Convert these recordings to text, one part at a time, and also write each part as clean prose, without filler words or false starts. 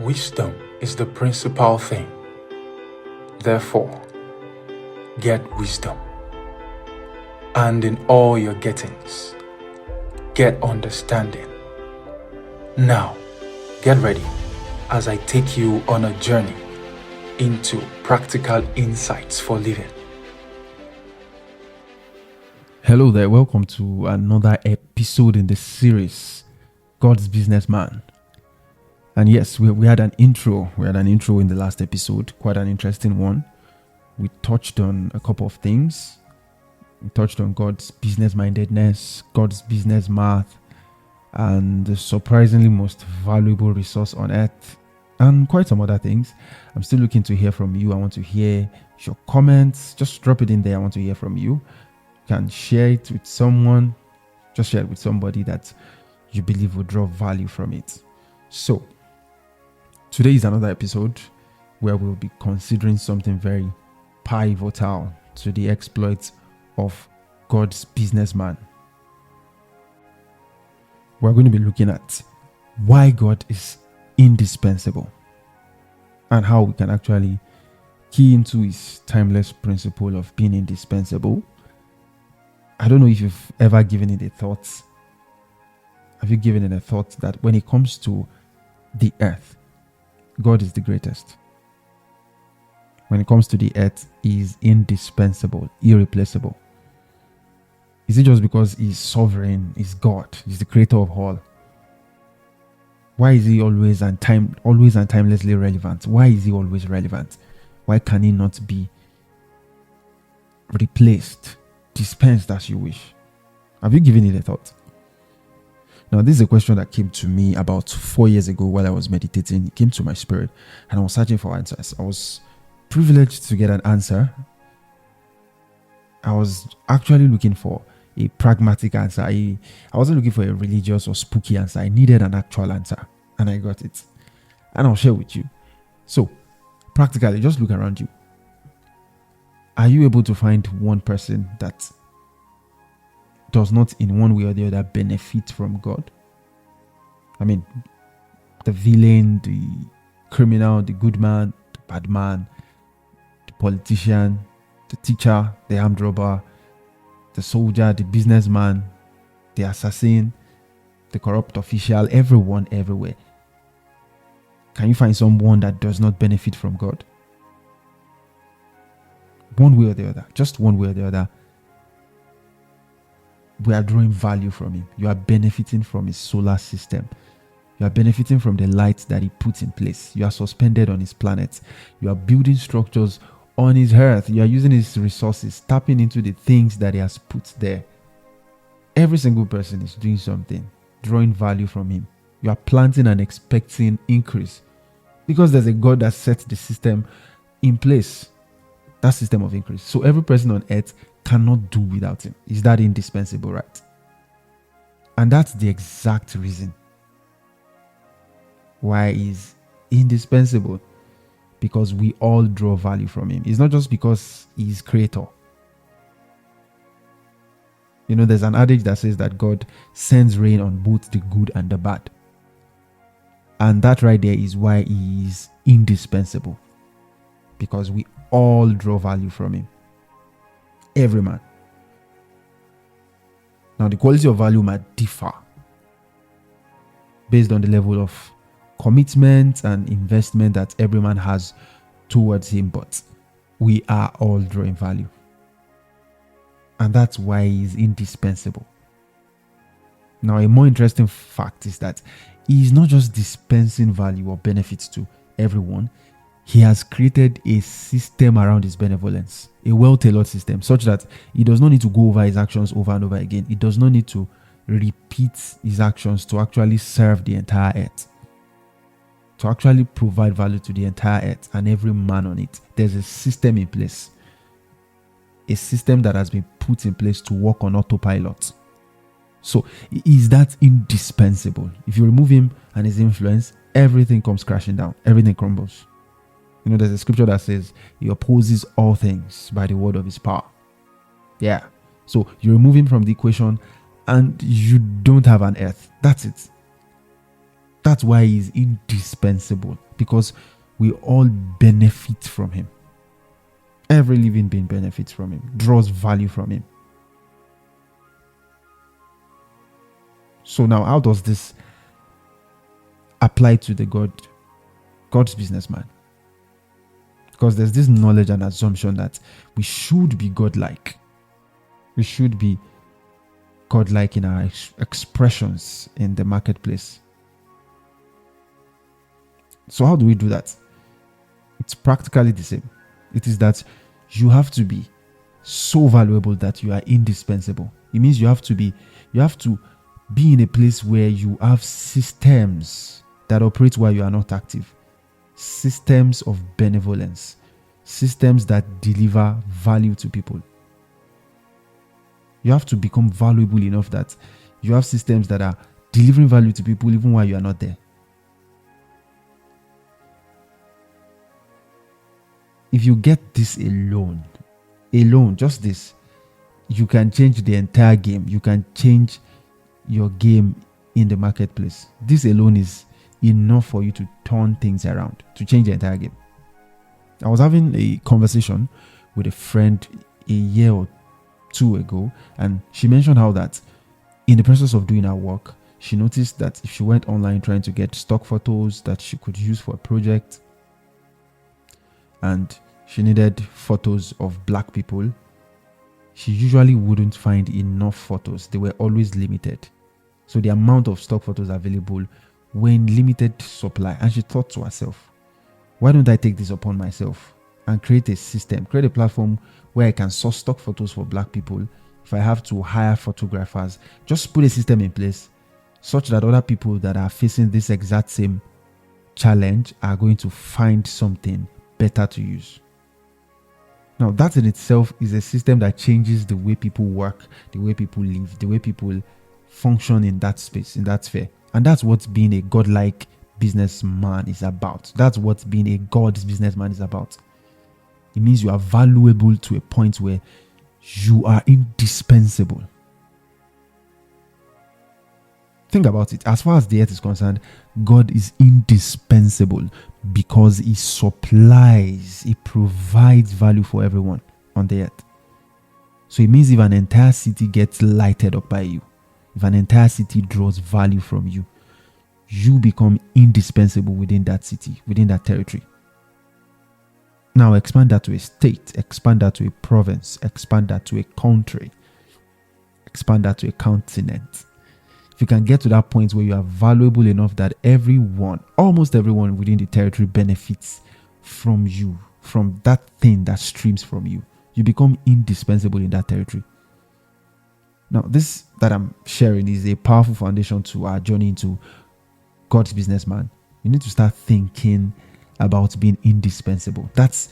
Wisdom is the principal thing. Therefore, get wisdom. And in all your gettings, get understanding. Now, get ready as I take you on a journey into practical insights for living. Hello there, welcome to another episode in the series, God's Businessman. And yes, we had an intro. We had an intro in the last episode, quite an interesting one. We touched on a couple of things. We touched on God's business-mindedness, God's business math, and the surprisingly most valuable resource on earth, and quite some other things. I'm still looking to hear from you. I want to hear your comments. Just drop it in there. I want to hear from you. You can share it with someone. Just share it with somebody that you believe will draw value from it. So, today is another episode where we'll be considering something very pivotal to the exploits of God's businessman. We're going to be looking at why God is indispensable and how we can actually key into his timeless principle of being indispensable. I don't know if you've ever given it a thought. Have you given it a thought that when it comes to the earth, God is the greatest? When it comes to the earth, he is indispensable, irreplaceable. Is it just because he's sovereign, he's God, he's the creator of all? Why is he always and timelessly relevant? Why is he always relevant? Why can he not be replaced, dispensed as you wish? Have you given it a thought? Now, this is a question that came to me about 4 years ago while I was meditating. It came to my spirit and I was searching for answers. I was privileged to get an answer. I was actually looking for a pragmatic answer. I wasn't looking for a religious or spooky answer. I needed an actual answer and I got it. And I'll share with you. So, practically, just look around you. Are you able to find one person that does not in one way or the other benefit from God? I mean, the villain, the criminal, the good man, the bad man, the politician, the teacher, the armed robber, the soldier, the businessman, the assassin, the corrupt official, everyone, everywhere. Can you find someone that does not benefit from God? One way or the other, just one way or the other, we are drawing value from him. You are benefiting from his solar system. You are benefiting from the light that he puts in place. You are suspended on his planet. You are building structures on his earth. You are using his resources, tapping into the things that he has put there. Every single person is doing something, drawing value from him. You are planting and expecting increase because there's a God that sets the system in place, that system of increase. So every person on earth cannot do without him. Is that indispensable, right? And that's the exact reason why he's indispensable, because we all draw value from him. It's not just because he's creator. You know, there's an adage that says that God sends rain on both the good and the bad. And that right there is why he is indispensable, because we all draw value from him. Every man. Now, the quality of value might differ based on the level of commitment and investment that every man has towards him, but we are all drawing value. And that's why he is indispensable. Now, a more interesting fact is that he is not just dispensing value or benefits to everyone. He has created a system around his benevolence, a well-tailored system, such that he does not need to go over his actions over and over again. He does not need to repeat his actions to actually serve the entire earth, to actually provide value to the entire earth and every man on it. There's a system in place, a system that has been put in place to work on autopilot. So, is that indispensable? If you remove him and his influence, everything comes crashing down, everything crumbles. You know, there's a scripture that says he opposes all things by the word of his power. Yeah. So you remove him from the equation and you don't have an earth. That's it. That's why he's indispensable, because we all benefit from him. Every living being benefits from him, draws value from him. So now, how does this apply to the God's businessman? Because there's this knowledge and assumption that we should be godlike. We should be godlike in our expressions in the marketplace. So how do we do that? It's practically the same. It is that you have to be so valuable that you are indispensable. It means you have to be in a place where you have systems that operate while you are not active. Systems of benevolence. Systems that deliver value to people. You have to become valuable enough that you have systems that are delivering value to people even while you are not there. If you get this alone, just this, you can change the entire game. You can change your game in the marketplace. This alone is enough for you to turn things around, to change the entire game. I was having a conversation with a friend a year or two ago, and she mentioned how that in the process of doing her work, she noticed that if she went online trying to get stock photos that she could use for a project, and she needed photos of black people, she usually wouldn't find enough photos. They were always limited. So the amount of stock photos available were in limited supply. And she thought to herself, why don't I take this upon myself and create a system, create a platform where I can source stock photos for black people. If I have to hire photographers, just put a system in place such that other people that are facing this exact same challenge are going to find something better to use. Now, that in itself is a system that changes the way people work, the way people live, the way people function in that space, in that sphere. And that's what being a godlike businessman is about. That's what being a God's businessman is about. It means you are valuable to a point where you are indispensable. Think about it. As far as the earth is concerned, God is indispensable because he supplies, he provides value for everyone on the earth. So it means if an entire city gets lighted up by you, if an entire city draws value from you, you become indispensable within that city, within that territory. Now expand that to a state, expand that to a province, expand that to a country, expand that to a continent. If you can get to that point where you are valuable enough that everyone, almost everyone within the territory benefits from you, from that thing that streams from you, you become indispensable in that territory. Now, this that I'm sharing is a powerful foundation to our journey into God's businessman. You need to start thinking about being indispensable. That's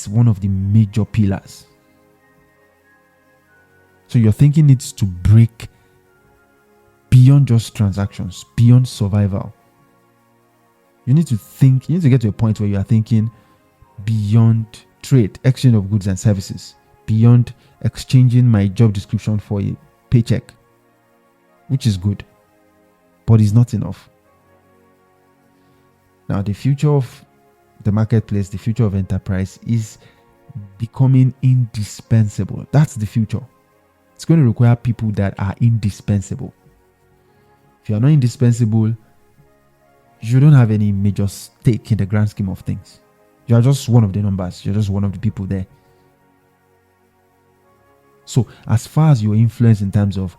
one of the major pillars. So your thinking needs to break beyond just transactions, beyond survival. You need to get to a point where you are thinking beyond trade, exchange of goods and services, beyond exchanging my job description for a paycheck, which is good, but is not enough. Now, the future of the marketplace, the future of enterprise is becoming indispensable. That's the future. It's going to require people that are indispensable. If you are not indispensable, you don't have any major stake in the grand scheme of things. You are just one of the numbers. You're just one of the people there. So as far as your influence in terms of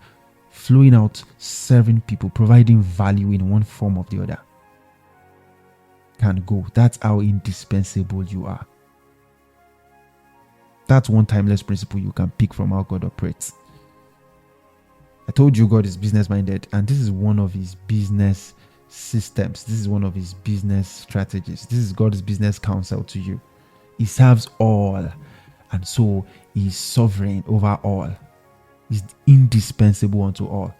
flowing out, serving people, providing value in one form or the other can go, that's how indispensable you are. That's one timeless principle you can pick from how God operates. I told you God is business minded, and this is one of his business systems. This is one of his business strategies. This is God's business counsel to you. He serves all, and so he is sovereign over all. He's indispensable unto all.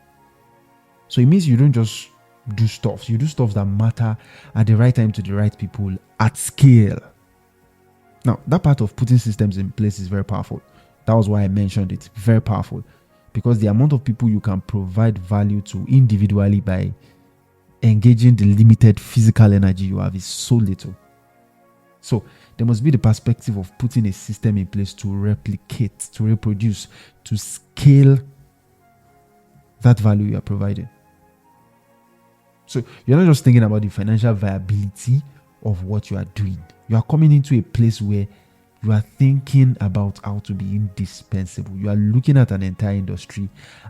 So it means you don't just do stuff. You do stuff that matter at the right time to the right people at scale. Now, that part of putting systems in place is very powerful. That was why I mentioned it. Very powerful. Because the amount of people you can provide value to individually by engaging the limited physical energy you have is so little. So there must be the perspective of putting a system in place to replicate, to reproduce, to scale that value you are providing. So you're not just thinking about the financial viability of what you are doing. You are coming into a place where you are thinking about how to be indispensable. You are looking at an entire industry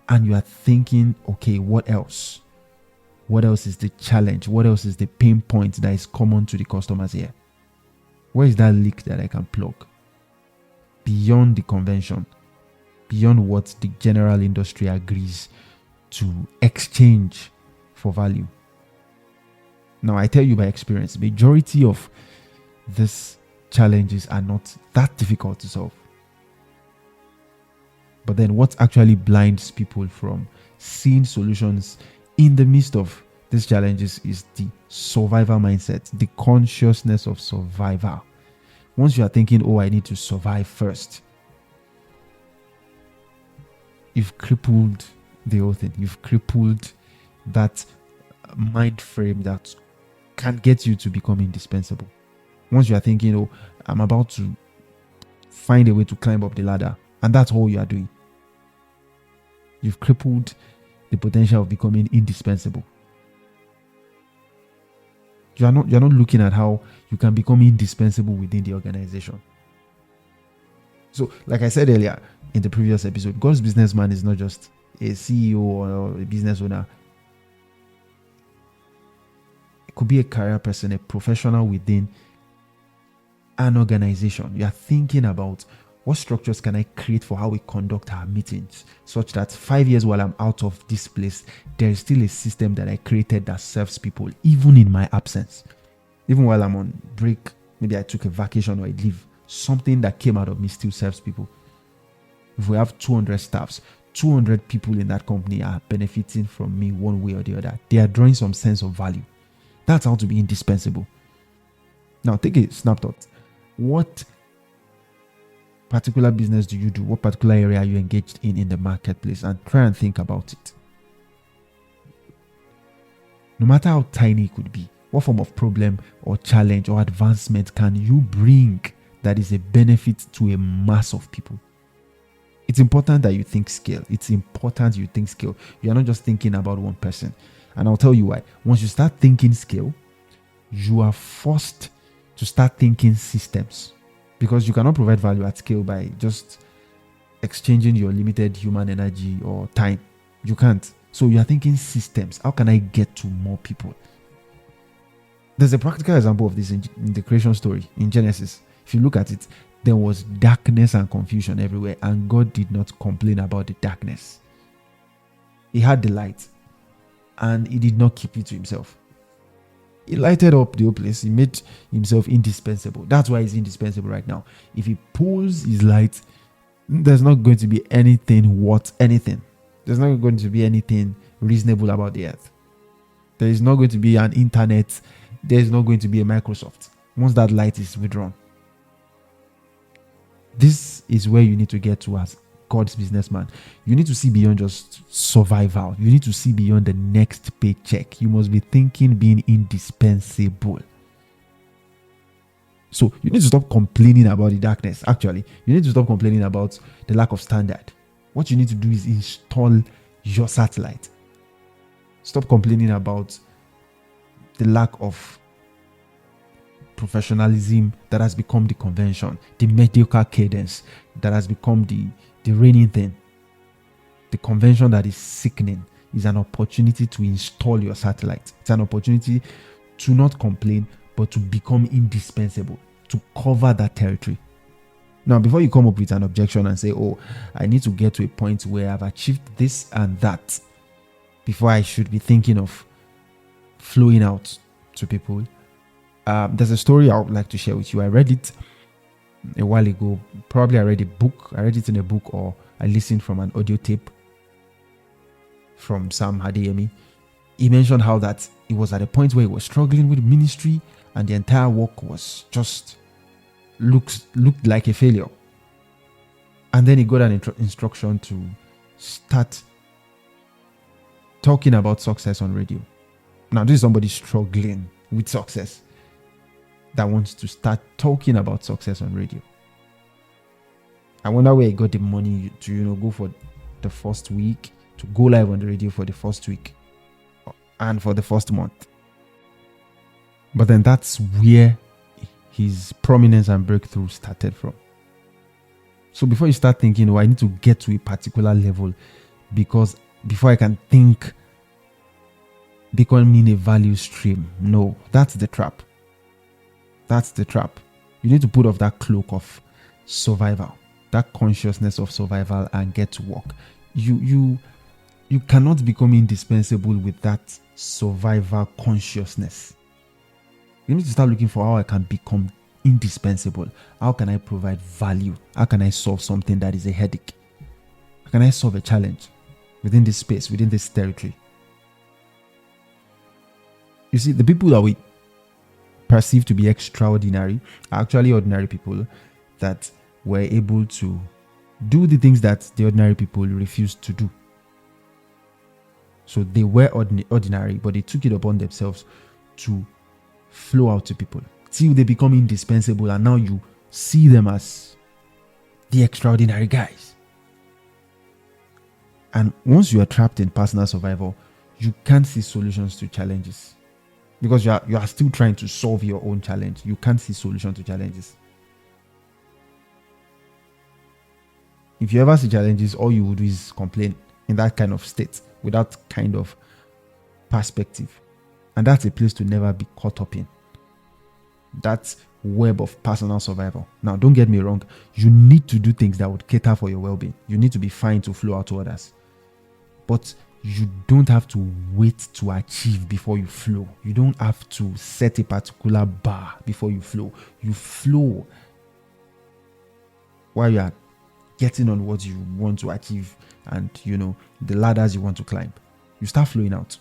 and you are thinking, okay, what else? What else is the challenge? What else is the pain point that is common to the customers here? Where is that leak that I can plug? Beyond the convention, beyond what the general industry agrees to exchange for value. Now, I tell you by experience, majority of these challenges are not that difficult to solve. But then what actually blinds people from seeing solutions in the midst of these challenges is the survival mindset, the consciousness of survival. Once you are thinking, oh, I need to survive first, you've crippled the whole thing. You've crippled that mind frame that can get you to become indispensable. Once you are thinking, oh, I'm about to find a way to climb up the ladder, and that's all you are doing, you've crippled the potential of becoming indispensable. You're not looking at how you can become indispensable within the organization. So, like I said earlier in the previous episode, God's businessman is not just a CEO or a business owner. It could be a career person, a professional within an organization. You are thinking about what structures can I create for how we conduct our meetings, such that 5 years while I'm out of this place, there is still a system that I created that serves people, even in my absence. Even while I'm on break, maybe I took a vacation or a leave, something that came out of me still serves people. If we have 200 staffs, 200 people in that company are benefiting from me one way or the other. They are drawing some sense of value. That's how to be indispensable. Now, take a snapshot. What particular business do you do? What particular area are you engaged in the marketplace? And try and think about it. No matter how tiny it could be, what form of problem or challenge or advancement can you bring that is a benefit to a mass of people? It's important that you think scale. It's important you think scale. You are not just thinking about one person. And I'll tell you why. Once you start thinking scale, you are forced to start thinking systems, because you cannot provide value at scale by just exchanging your limited human energy or time. You can't. So you are thinking systems. How can I get to more people? There's a practical example of this in the creation story in Genesis. If you look at it, there was darkness and confusion everywhere, and God did not complain about the darkness. He had the light, and he did not keep it to himself. He lighted up the whole place. He made himself indispensable. That's why he's indispensable right now. If he pulls his light, there's not going to be anything worth anything. There's not going to be anything reasonable about the earth. There is not going to be an internet. There is not going to be a Microsoft once that light is withdrawn. This is where you need to get to as God's businessman. You need to see beyond just survival. You need to see beyond the next paycheck. You must be thinking being indispensable. So you need to stop complaining about the darkness. Actually, you need to stop complaining about the lack of standard. What you need to do is install your satellite. Stop complaining about the lack of professionalism that has become the convention, the mediocre cadence that has become the reigning thing. The convention that is sickening is an opportunity to install your satellite. It's an opportunity to not complain, but to become indispensable, to cover that territory. Now, before you come up with an objection and say, oh, I need to get to a point where I've achieved this and that before I should be thinking of flowing out to people, there's a story I would like to share with you. I read it a while ago. Probably I read a book. I read it in a book, or I listened from an audio tape from Sam Hadeyemi. He mentioned how that he was at a point where he was struggling with ministry, and the entire work was just looked like a failure. And then he got an instruction to start talking about success on radio. Now, this is somebody struggling with success that wants to start talking about success on radio. I wonder where he got the money to, go for the first week, to go live on the radio for the first week and for the first month. But then that's where his prominence and breakthrough started from. So before you start thinking, I need to get to a particular level because before I can think becoming a value stream. No, that's the trap. That's the trap. You need to put off that cloak of survival, that consciousness of survival, and get to work. You cannot become indispensable with that survival consciousness. You need to start looking for how I can become indispensable. How can I provide value? How can I solve something that is a headache? How can I solve a challenge within this space, within this territory? You see, the people that we perceive to be extraordinary are actually ordinary people that were able to do the things that the ordinary people refused to do. So they were ordinary, but they took it upon themselves to flow out to people till they become indispensable, and now you see them as the extraordinary guys. And once you are trapped in personal survival, you can't see solutions to challenges because you are still trying to solve your own challenge. You can't see solution to challenges. If you ever see challenges, all you would do is complain in that kind of state, with that kind of perspective. And that's a place to never be caught up in. That web of personal survival. Now, don't get me wrong. You need to do things that would cater for your well-being. You need to be fine to flow out to others. But you don't have to wait to achieve before you flow. You don't have to set a particular bar before you flow. You flow while you are getting on what you want to achieve and, the ladders you want to climb. You start flowing out.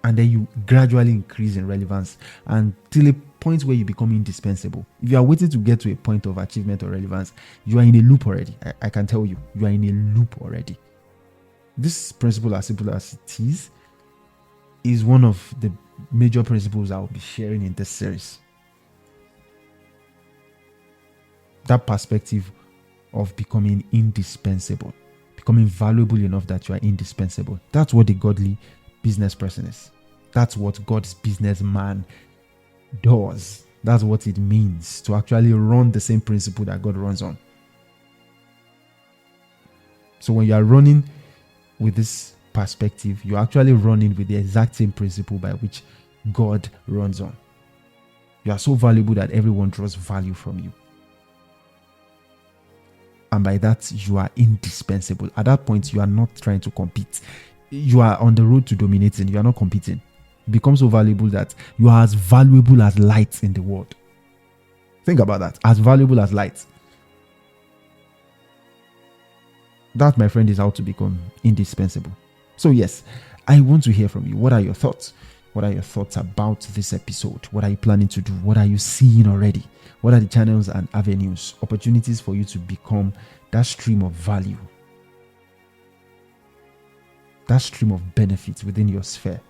And then you gradually increase in relevance until a point where you become indispensable. If you are waiting to get to a point of achievement or relevance, you are in a loop already. I can tell you, you are in a loop already. This principle, as simple as it is one of the major principles I will be sharing in this series. That perspective of becoming indispensable, becoming valuable enough that you are indispensable. That's what the godly business person is. That's what God's businessman does. That's what it means to actually run the same principle that God runs on. So when you are running with this perspective, you're actually running with the exact same principle by which God runs on. You are so valuable that everyone draws value from you. And by that, you are indispensable. At that point, you are not trying to compete. You are on the road to dominating. You are not competing. You become so valuable that you are as valuable as light in the world. Think about that. As valuable as light. That, my friend, is how to become indispensable. So yes, I want to hear from you. What are your thoughts? What are your thoughts about this episode? What are you planning to do? What are you seeing already? What are the channels and avenues, opportunities for you to become that stream of value, that stream of benefits within your sphere?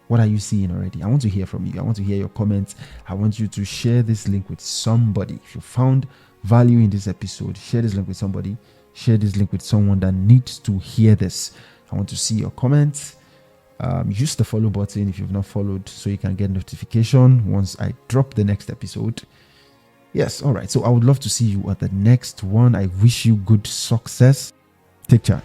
What are you seeing already? I want to hear from you. I want to hear your comments. I want you to share this link with somebody. If you found value in this episode, share this link with somebody. Share this link with someone that needs to hear this. I want to see your comments. Use the follow button if you've not followed so you can get notification once I drop the next episode. Yes, all right. So I would love to see you at the next one. I wish you good success. Take charge.